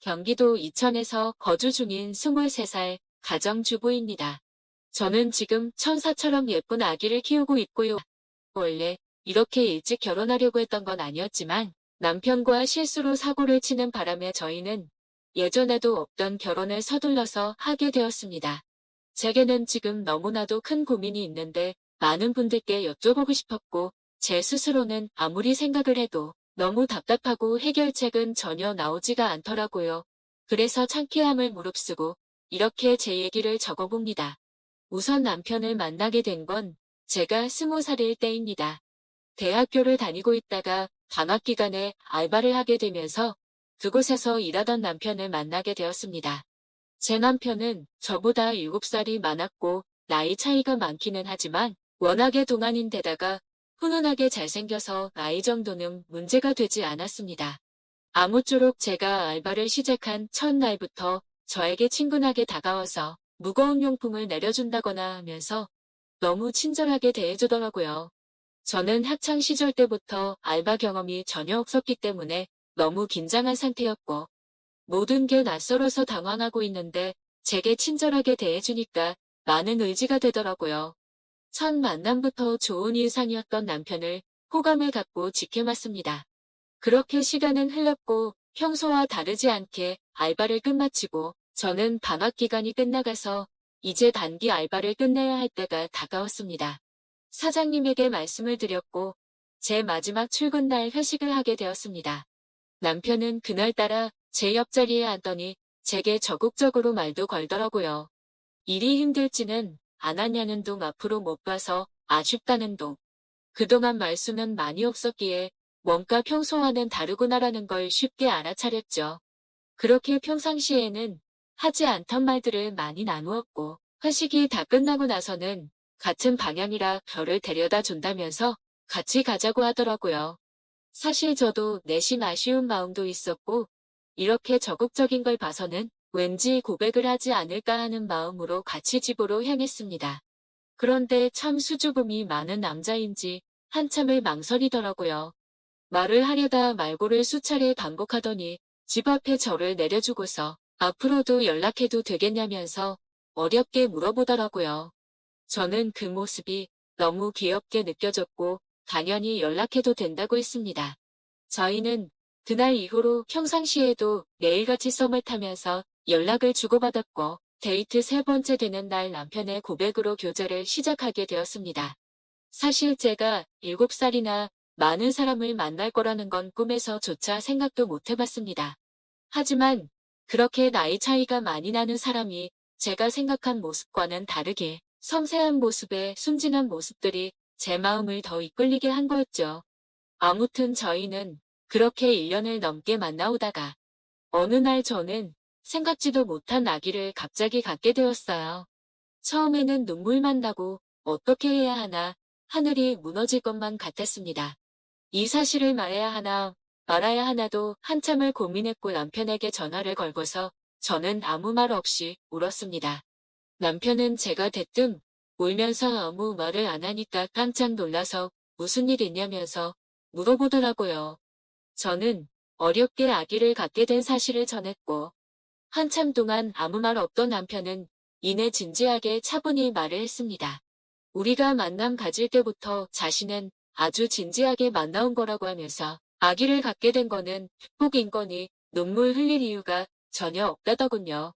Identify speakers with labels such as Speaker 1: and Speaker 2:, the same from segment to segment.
Speaker 1: 경기도 이천에서 거주 중인 23살 가정주부입니다. 저는 지금 천사처럼 예쁜 아기를 키우고 있고요. 원래 이렇게 일찍 결혼하려고 했던 건 아니었지만 남편과 실수로 사고를 치는 바람에 저희는 예전에도 없던 결혼을 서둘러서 하게 되었습니다. 제게는 지금 너무나도 큰 고민이 있는데 많은 분들께 여쭤보고 싶었고 제 스스로는 아무리 생각을 해도 너무 답답하고 해결책은 전혀 나오지가 않더라고요. 그래서 창피함을 무릅쓰고 이렇게 제 얘기를 적어봅니다. 우선 남편을 만나게 된 건 제가 20살일 때입니다. 대학교를 다니고 있다가 방학 기간에 알바를 하게 되면서 그곳에서 일하던 남편을 만나게 되었습니다. 제 남편은 저보다 7살이 많았고 나이 차이가 많기는 하지만 워낙에 동안인데다가 훈훈하게 잘생겨서 나이 정도는 문제가 되지 않았습니다. 아무쪼록 제가 알바를 시작한 첫날부터 저에게 친근하게 다가와서 무거운 용품을 내려준다거나 하면서 너무 친절하게 대해주더라고요. 저는 학창 시절 때부터 알바 경험이 전혀 없었기 때문에 너무 긴장한 상태였고 모든 게 낯설어서 당황하고 있는데 제게 친절하게 대해주니까 많은 의지가 되더라고요. 첫 만남부터 좋은 인상이었던 남편을 호감을 갖고 지켜봤습니다. 그렇게 시간은 흘렀고 평소와 다르지 않게 알바를 끝마치고 저는 방학 기간이 끝나가서 이제 단기 알바를 끝내야 할 때가 다가왔습니다. 사장님에게 말씀을 드렸고 제 마지막 출근 날 회식을 하게 되었습니다. 남편은 그날따라 제 옆자리에 앉더니 제게 적극적으로 말도 걸더라고요. 일이 힘들지는 않았냐는 둥 앞으로 못 봐서 아쉽다는 둥. 그동안 말수는 많이 없었기에 뭔가 평소와는 다르구나라는 걸 쉽게 알아차렸죠. 그렇게 평상시에는 하지 않던 말들을 많이 나누었고 회식이 다 끝나고 나서는 같은 방향이라 저를 데려다 준다면서 같이 가자고 하더라고요. 사실 저도 내심 아쉬운 마음도 있었고 이렇게 적극적인 걸 봐서는 왠지 고백을 하지 않을까 하는 마음으로 같이 집으로 향했습니다. 그런데 참 수줍음이 많은 남자인지 한참을 망설이더라고요. 말을 하려다 말고를 수차례 반복하더니 집 앞에 저를 내려주고서 앞으로도 연락해도 되겠냐면서 어렵게 물어보더라고요. 저는 그 모습이 너무 귀엽게 느껴졌고 당연히 연락해도 된다고 했습니다. 저희는 그날 이후로 평상시에도 매일같이 썸을 타면서 연락을 주고받았고 데이트 세 번째 되는 날 남편의 고백으로 교제를 시작하게 되었습니다. 사실 제가 7살이나 많은 사람을 만날 거라는 건 꿈에서조차 생각도 못 해봤습니다. 하지만 그렇게 나이 차이가 많이 나는 사람이 제가 생각한 모습과는 다르게 섬세한 모습에 순진한 모습들이 제 마음을 더 이끌리게 한 거였죠. 아무튼 저희는 그렇게 1년을 넘게 만나오다가 어느 날 저는 생각지도 못한 아기를 갑자기 갖게 되었어요. 처음에는 눈물만 나고 어떻게 해야 하나 하늘이 무너질 것만 같았습니다. 이 사실을 말해야 하나 말아야 하나도 한참을 고민했고 남편에게 전화를 걸고서 저는 아무 말 없이 울었습니다. 남편은 제가 대뜸 울면서 아무 말을 안 하니까 깜짝 놀라서 무슨 일 있냐면서 물어보더라고요. 저는 어렵게 아기를 갖게 된 사실을 전했고 한참 동안 아무 말 없던 남편은 이내 진지하게 차분히 말을 했습니다. 우리가 만남 가질 때부터 자신은 아주 진지하게 만나온 거라고 하면서 아기를 갖게 된 거는 축복인 거니 눈물 흘릴 이유가 전혀 없다더군요.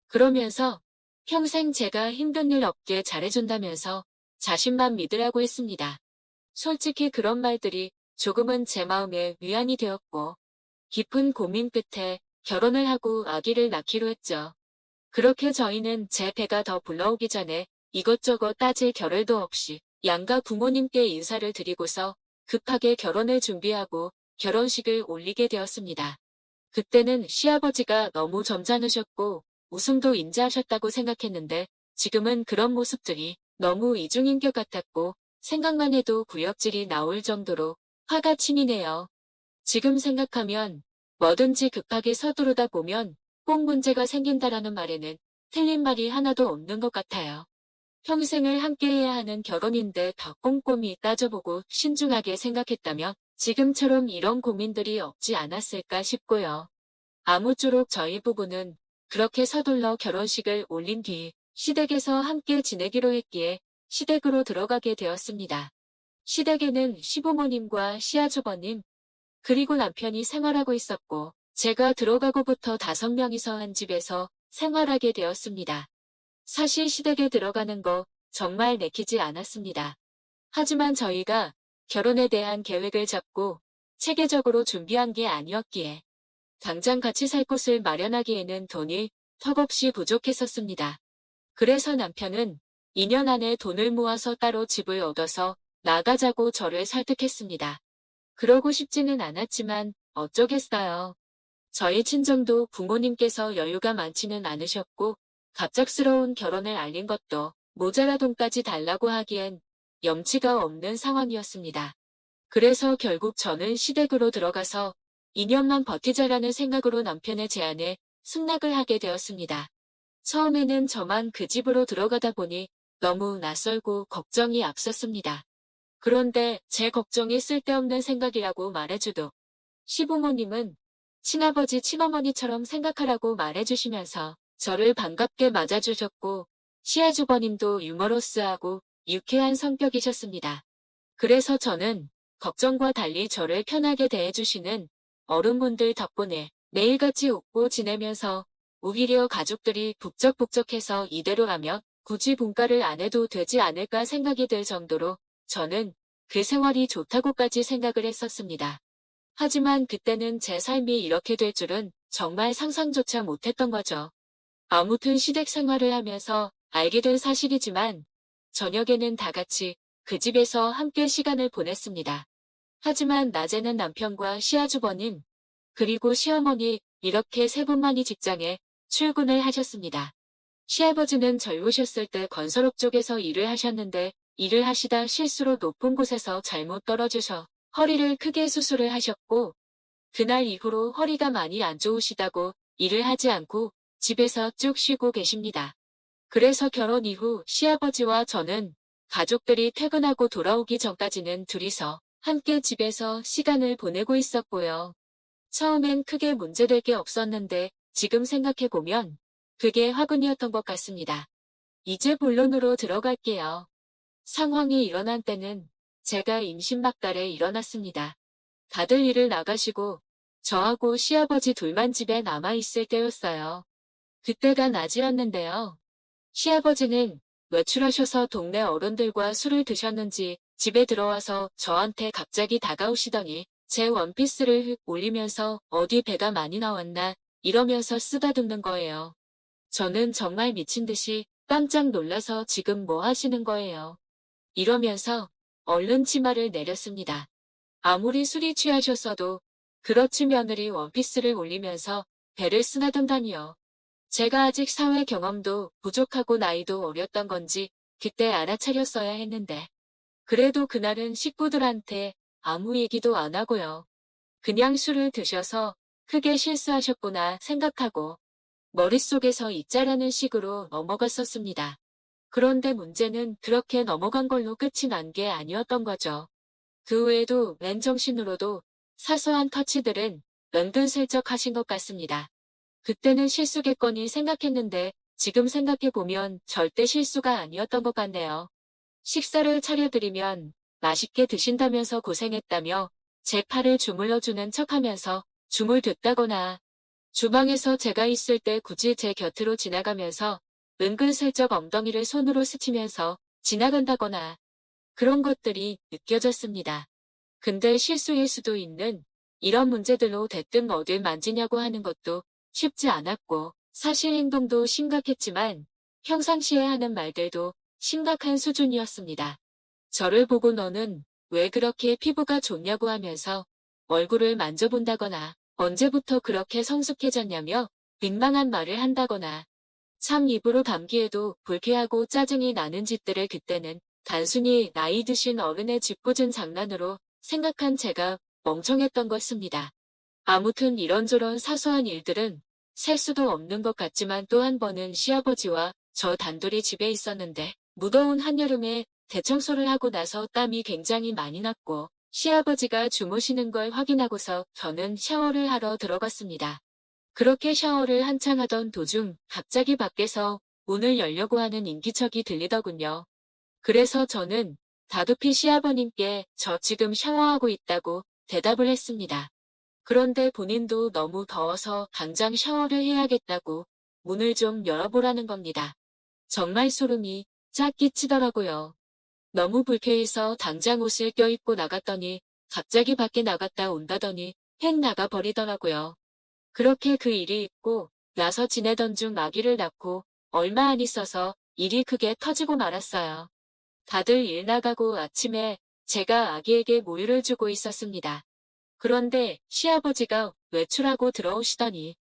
Speaker 1: 그러면서 평생 제가 힘든 일 없게 잘해준다면서 자신만 믿으라고 했습니다. 솔직히 그런 말들이 조금은 제 마음에 위안이 되었고 깊은 고민 끝에 결혼을 하고 아기를 낳기로 했죠. 그렇게 저희는 제 배가 더 불러오기 전에 이것저것 따질 겨를도 없이 양가 부모님께 인사를 드리고서 급하게 결혼을 준비하고 결혼식을 올리게 되었습니다. 그때는 시아버지가 너무 점잖으셨고 웃음도 인자하셨다고 생각했는데 지금은 그런 모습들이 너무 이중인격 같았고 생각만 해도 구역질이 나올 정도로 화가 치미네요. 지금 생각하면 뭐든지 급하게 서두르다 보면 꼭 문제가 생긴다라는 말에는 틀린 말이 하나도 없는 것 같아요. 평생을 함께해야 하는 결혼인데 더 꼼꼼히 따져보고 신중하게 생각했다면 지금처럼 이런 고민들이 없지 않았을까 싶고요. 아무쪼록 저희 부부는 그렇게 서둘러 결혼식을 올린 뒤 시댁에서 함께 지내기로 했기에 시댁으로 들어가게 되었습니다. 시댁에는 시부모님과 시아주버님, 그리고 남편이 생활하고 있었고 제가 들어가고부터 5명이서 한 집에서 생활하게 되었습니다. 사실 시댁에 들어가는 거 정말 내키지 않았습니다. 하지만 저희가 결혼에 대한 계획을 잡고 체계적으로 준비한 게 아니었기에 당장 같이 살 곳을 마련하기에는 돈이 턱없이 부족했었습니다. 그래서 남편은 2년 안에 돈을 모아서 따로 집을 얻어서 나가자고 저를 설득했습니다. 그러고 싶지는 않았지만 어쩌겠어요. 저희 친정도 부모님께서 여유가 많지는 않으셨고 갑작스러운 결혼을 알린 것도 모자라 돈까지 달라고 하기엔 염치가 없는 상황이었습니다. 그래서 결국 저는 시댁으로 들어가서 2년만 버티자라는 생각으로 남편의 제안에 승낙을 하게 되었습니다. 처음에는 저만 그 집으로 들어가다 보니 너무 낯설고 걱정이 앞섰습니다. 그런데 제 걱정이 쓸데없는 생각이라고 말해주도 시부모님은 친아버지 친어머니처럼 생각하라고 말해주시면서 저를 반갑게 맞아주셨고 시아주버님도 유머러스하고 유쾌한 성격이셨습니다. 그래서 저는 걱정과 달리 저를 편하게 대해주시는 어른분들 덕분에 매일같이 웃고 지내면서 오히려 가족들이 북적북적해서 이대로라면 굳이 분가를 안 해도 되지 않을까 생각이 들 정도로 저는 그 생활이 좋다고까지 생각을 했었습니다. 하지만 그때는 제 삶이 이렇게 될 줄은 정말 상상조차 못했던 거죠. 아무튼 시댁 생활을 하면서 알게 된 사실이지만 저녁에는 다 같이 그 집에서 함께 시간을 보냈습니다. 하지만 낮에는 남편과 시아주버님, 그리고 시어머니 이렇게 세 분만이 직장에 출근을 하셨습니다. 시아버지는 젊으셨을 때 건설업 쪽에서 일을 하셨는데 일을 하시다 실수로 높은 곳에서 잘못 떨어지셔 허리를 크게 수술을 하셨고 그날 이후로 허리가 많이 안 좋으시다고 일을 하지 않고 집에서 쭉 쉬고 계십니다. 그래서 결혼 이후 시아버지와 저는 가족들이 퇴근하고 돌아오기 전까지는 둘이서 함께 집에서 시간을 보내고 있었고요. 처음엔 크게 문제될 게 없었는데 지금 생각해보면 그게 화근이었던 것 같습니다. 이제 본론으로 들어갈게요. 상황이 일어난 때는 제가 임신 막달에 일어났습니다. 다들 일을 나가시고 저하고 시아버지 둘만 집에 남아있을 때였어요. 그때가 낮이었는데요. 시아버지는 외출하셔서 동네 어른들과 술을 드셨는지 집에 들어와서 저한테 갑자기 다가오시더니 제 원피스를 휙 올리면서 어디 배가 많이 나왔나 이러면서 쓰다듬는 거예요. 저는 정말 미친 듯이 깜짝 놀라서 지금 뭐 하시는 거예요? 이러면서 얼른 치마를 내렸습니다. 아무리 술이 취하셨어도 그렇지 며느리 원피스를 올리면서 배를 쓰다듬다니요. 제가 아직 사회 경험도 부족하고 나이도 어렸던 건지 그때 알아차렸어야 했는데 그래도 그날은 식구들한테 아무 얘기도 안 하고요. 그냥 술을 드셔서 크게 실수하셨구나 생각하고 머릿속에서 잊자라는 식으로 넘어갔었습니다. 그런데 문제는 그렇게 넘어간 걸로 끝이 난 게 아니었던 거죠. 그 외에도 맨정신으로도 사소한 터치들은 은근슬쩍 하신 것 같습니다. 그때는 실수겠거니 생각했는데 지금 생각해보면 절대 실수가 아니었던 것 같네요. 식사를 차려드리면 맛있게 드신다면서 고생했다며 제 팔을 주물러주는 척하면서 주물듣다거나 주방에서 제가 있을 때 굳이 제 곁으로 지나가면서 은근슬쩍 엉덩이를 손으로 스치면서 지나간다거나 그런 것들이 느껴졌습니다. 근데 실수일 수도 있는 이런 문제들로 대뜸 어딜 만지냐고 하는 것도 쉽지 않았고 사실 행동도 심각했지만 평상시에 하는 말들도 심각한 수준이었습니다. 저를 보고 너는 왜 그렇게 피부가 좋냐고 하면서 얼굴을 만져본다거나 언제부터 그렇게 성숙해졌냐며 민망한 말을 한다거나 참 입으로 담기에도 불쾌하고 짜증이 나는 짓들을 그때는 단순히 나이 드신 어른의 짓궂은 장난으로 생각한 제가 멍청했던 것입니다. 아무튼 이런저런 사소한 일들은 셀 수도 없는 것 같지만 또 한 번은 시아버지와 저 단둘이 집에 있었는데 무더운 한여름에 대청소를 하고 나서 땀이 굉장히 많이 났고 시아버지가 주무시는 걸 확인하고서 저는 샤워를 하러 들어갔습니다. 그렇게 샤워를 한창 하던 도중 갑자기 밖에서 문을 열려고 하는 인기척이 들리더군요. 그래서 저는 다급히 시아버님께 저 지금 샤워하고 있다고 대답을 했습니다. 그런데 본인도 너무 더워서 당장 샤워를 해야겠다고 문을 좀 열어보라는 겁니다. 정말 소름이 쫙 끼치더라고요. 너무 불쾌해서 당장 옷을 껴입고 나갔더니 갑자기 밖에 나갔다 온다더니 행 나가버리더라고요. 그렇게 그 일이 있고 나서 지내던 중 아기를 낳고 얼마 안 있어서 일이 크게 터지고 말았어요. 다들 일 나가고 아침에 제가 아기에게 모유를 주고 있었습니다. 그런데 시아버지가 외출하고 들어오시더니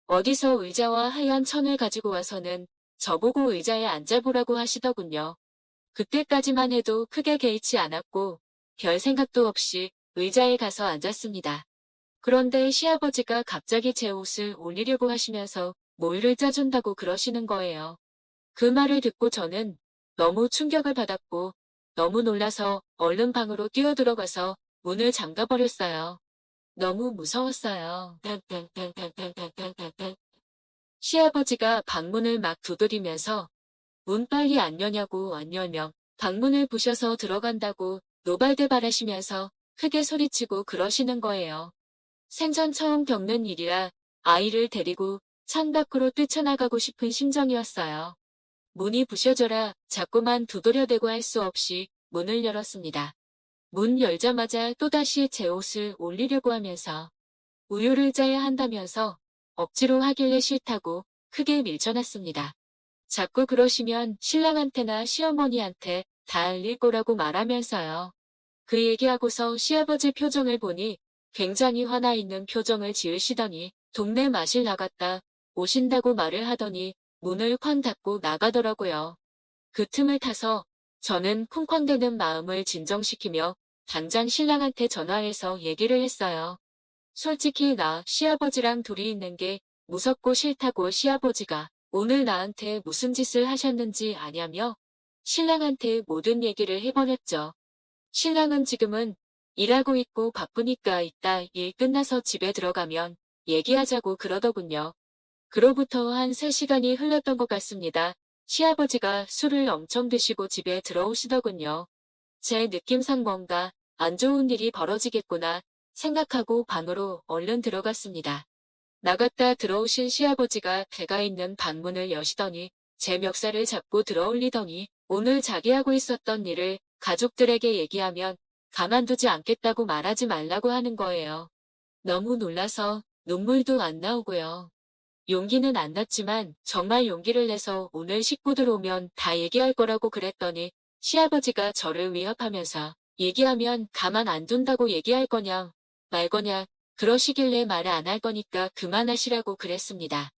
Speaker 1: 어디서 의자와 하얀 천을 가지고 와서는 저보고 의자에 앉아보라고 하시더군요. 그때까지만 해도 크게 개의치 않았고 별 생각도 없이 의자에 가서 앉았습니다. 그런데 시아버지가 갑자기 제 옷을 올리려고 하시면서 모유를 짜준다고 그러시는 거예요. 그 말을 듣고 저는 너무 충격을 받았고 너무 놀라서 얼른 방으로 뛰어들어가서 문을 잠가버렸어요. 너무 무서웠어요. 시아버지가 방문을 막 두드리면서 문 빨리 안 여냐고 안 열며 방문을 부셔서 들어간다고 노발대발하시면서 크게 소리치고 그러시는 거예요. 생전 처음 겪는 일이라 아이를 데리고 창밖으로 뛰쳐나가고 싶은 심정이었어요. 문이 부셔져라 자꾸만 두드려대고 할 수 없이 문을 열었습니다. 문 열자마자 또다시 제 옷을 올리려고 하면서 우유를 짜야 한다면서 억지로 하길래 싫다고 크게 밀쳐놨습니다. 자꾸 그러시면 신랑한테나 시어머니한테 다 알릴 거라고 말하면서요. 그 얘기하고서 시아버지 표정을 보니 굉장히 화나 있는 표정을 지으시더니 동네 마실 나갔다 오신다고 말을 하더니 문을 쾅 닫고 나가더라고요. 그 틈을 타서 저는 쿵쾅대는 마음을 진정시키며 당장 신랑한테 전화해서 얘기를 했어요. 솔직히 나 시아버지랑 둘이 있는 게 무섭고 싫다고 시아버지가 오늘 나한테 무슨 짓을 하셨는지 아냐며 신랑한테 모든 얘기를 해버렸죠. 신랑은 지금은 일하고 있고 바쁘니까 이따 일 끝나서 집에 들어가면 얘기하자고 그러더군요. 그로부터 한 3시간이 흘렀던 것 같습니다. 시아버지가 술을 엄청 드시고 집에 들어오시더군요. 제 느낌상 뭔가 안 좋은 일이 벌어지겠구나 생각하고 방으로 얼른 들어갔습니다. 나갔다 들어오신 시아버지가 배가 있는 방문을 여시더니 제 멱살을 잡고 들어올리더니 오늘 자기하고 있었던 일을 가족들에게 얘기하면 가만두지 않겠다고 말하지 말라고 하는 거예요. 너무 놀라서 눈물도 안 나오고요. 용기는 안 났지만 정말 용기를 내서 오늘 식구들 오면 다 얘기할 거라고 그랬더니 시아버지가 저를 위협하면서 얘기하면 가만 안 둔다고 얘기할 거냐 말 거냐 그러시길래 말을 안 할 거니까 그만하시라고 그랬습니다.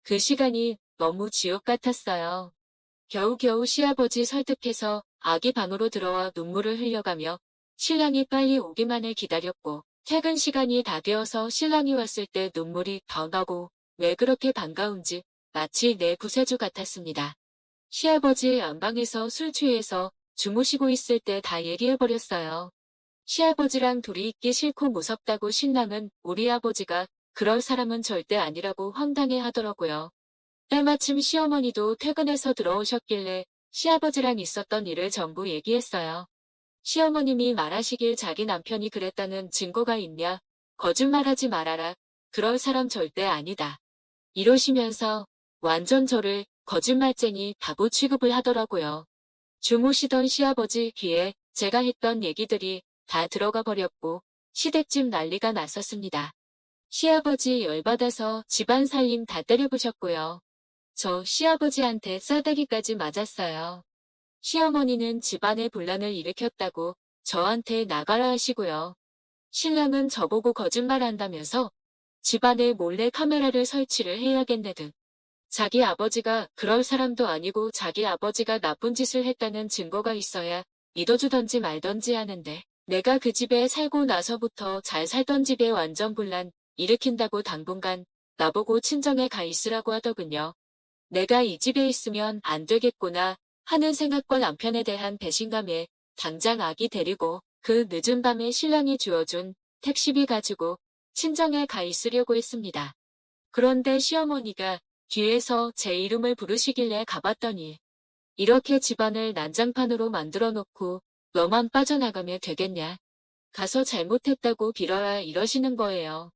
Speaker 1: 그 시간이 너무 지옥 같았어요. 겨우겨우 시아버지 설득해서 아기 방으로 들어와 눈물을 흘려가며 신랑이 빨리 오기만을 기다렸고 퇴근 시간이 다 되어서 신랑이 왔을 때 눈물이 더 나고 왜 그렇게 반가운지 마치 내 구세주 같았습니다. 시아버지 안방에서 술 취해서 주무시고 있을 때 다 얘기해버렸어요. 시아버지랑 둘이 있기 싫고 무섭다고 신랑은 우리 아버지가 그럴 사람은 절대 아니라고 황당해 하더라고요. 때마침 시어머니도 퇴근해서 들어오셨길래 시아버지랑 있었던 일을 전부 얘기했어요. 시어머님이 말하시길 자기 남편이 그랬다는 증거가 있냐? 거짓말하지 말아라. 그럴 사람 절대 아니다. 이러시면서 완전 저를 거짓말쟁이 바보 취급을 하더라고요. 주무시던 시아버지 귀에 제가 했던 얘기들이 다 들어가 버렸고 시댁집 난리가 났었습니다. 시아버지 열받아서 집안 살림 다 때려부셨고요. 저 시아버지한테 싸대기까지 맞았어요. 시어머니는 집안에 분란을 일으켰다고 저한테 나가라 하시고요. 신랑은 저보고 거짓말한다면서 집안에 몰래 카메라를 설치를 해야겠네 등 자기 아버지가 그럴 사람도 아니고 자기 아버지가 나쁜 짓을 했다는 증거가 있어야 믿어주던지 말던지 하는데 내가 그 집에 살고 나서부터 잘 살던 집에 완전 분란 일으킨다고 당분간 나보고 친정에 가 있으라고 하더군요. 내가 이 집에 있으면 안 되겠구나 하는 생각과 남편에 대한 배신감에 당장 아기 데리고 그 늦은 밤에 신랑이 주어준 택시비 가지고 친정에 가 있으려고 했습니다. 그런데 시어머니가 뒤에서 제 이름을 부르시길래 가봤더니 이렇게 집안을 난장판으로 만들어 놓고 너만 빠져나가면 되겠냐. 가서 잘못했다고 빌어라 이러시는 거예요.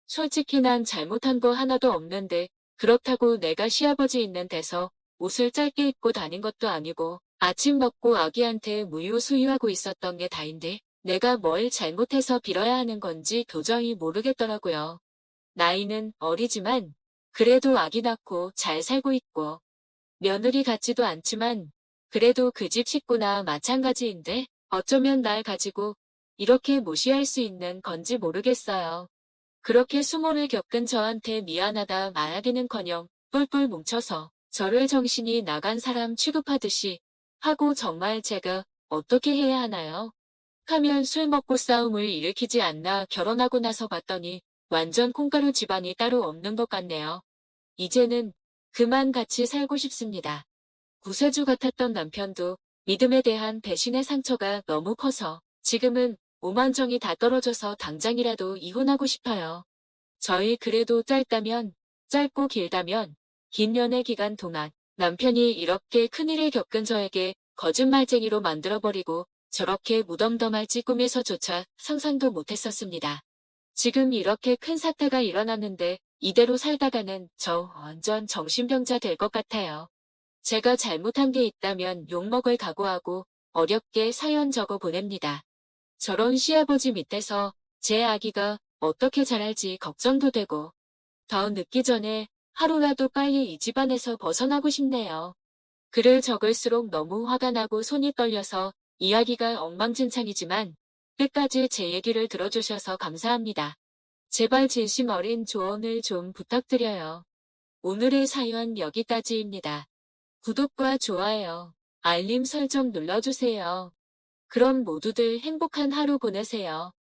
Speaker 1: 솔직히 난 잘못한 거 하나도 없는데 그렇다고 내가 시아버지 있는 데서 옷을 짧게 입고 다닌 것도 아니고 아침 먹고 아기한테 무유 수유하고 있었던 게 다인데 내가 뭘 잘못해서 빌어야 하는 건지 도저히 모르겠더라고요. 나이는 어리지만 그래도 아기 낳고 잘 살고 있고 며느리 같지도 않지만 그래도 그 집 식구나 마찬가지인데 어쩌면 날 가지고 이렇게 무시할 수 있는 건지 모르겠어요. 그렇게 수모를 겪은 저한테 미안하다 말하기는커녕 뿔뿔 뭉쳐서 저를 정신이 나간 사람 취급하듯이 하고 정말 제가 어떻게 해야 하나요? 하면 술 먹고 싸움을 일으키지 않나 결혼하고 나서 봤더니 완전 콩가루 집안이 따로 없는 것 같네요. 이제는 그만 같이 살고 싶습니다. 구세주 같았던 남편도 믿음에 대한 배신의 상처가 너무 커서 지금은 오만정이 다 떨어져서 당장이라도 이혼하고 싶어요. 저희 그래도 짧고 길다면 긴 연애 기간 동안 남편이 이렇게 큰일을 겪은 저에게 거짓말쟁이로 만들어버리고 저렇게 무덤덤할지 꿈에서조차 상상도 못했었습니다. 지금 이렇게 큰 사태가 일어났는데 이대로 살다가는 저 완전 정신병자 될 것 같아요. 제가 잘못한 게 있다면 욕먹을 각오하고 어렵게 사연 적어 보냅니다. 저런 시아버지 밑에서 제 아기가 어떻게 자랄지 걱정도 되고 더 늦기 전에 하루라도 빨리 이 집안에서 벗어나고 싶네요. 글을 적을수록 너무 화가 나고 손이 떨려서 이야기가 엉망진창이지만 끝까지 제 얘기를 들어주셔서 감사합니다. 제발 진심 어린 조언을 좀 부탁드려요. 오늘의 사연 여기까지입니다. 구독과 좋아요, 알림 설정 눌러주세요. 그럼 모두들 행복한 하루 보내세요.